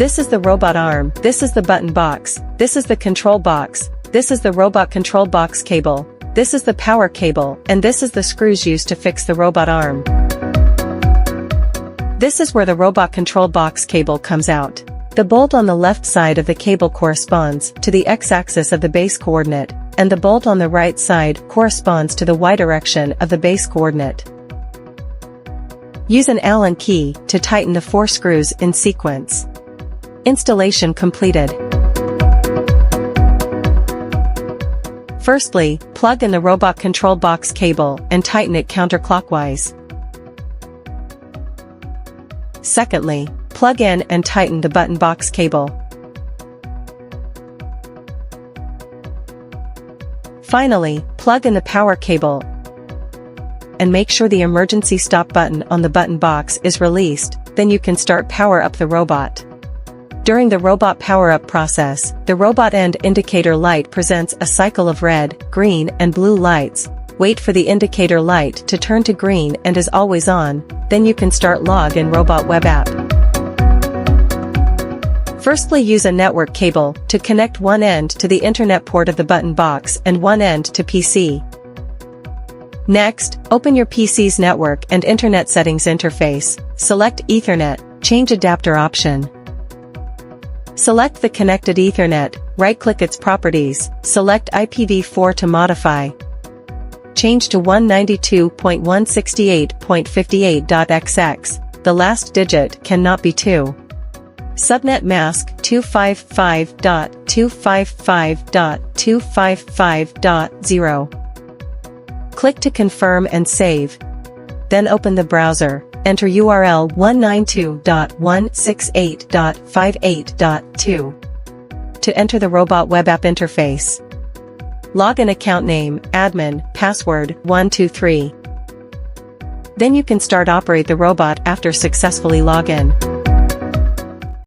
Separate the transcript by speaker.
Speaker 1: This is the robot arm, this is the button box, this is the control box, this is the robot control box cable, this is the power cable, and this is the screws used to fix the robot arm. This is where the robot control box cable comes out. The bolt on the left side of the cable corresponds to the x-axis of the base coordinate, and the bolt on the right side corresponds to the y direction of the base coordinate. Use an Allen key to tighten the 4 screws in sequence. Installation completed. Firstly, plug in the robot control box cable and tighten it counterclockwise. Secondly, plug in and tighten the button box cable. Finally, plug in the power cable and make sure the emergency stop button on the button box is released, then you can start power up the robot. During the robot power-up process, the robot end indicator light presents a cycle of red, green, and blue lights. Wait for the indicator light to turn to green and is always on, then you can start log in robot web app. Firstly, use a network cable to connect one end to the internet port of the button box and one end to PC. Next, open your PC's network and internet settings interface, select Ethernet, change adapter option. Select the connected Ethernet, right-click its properties, select IPv4 to modify. Change to 192.168.58.xx, the last digit cannot be 2. Subnet mask 255.255.255.0. Click to confirm and save. Then open the browser, enter URL 192.168.58.2 to enter the robot web app interface. Login account name, admin, password, 123. Then you can start operate the robot after successfully log in.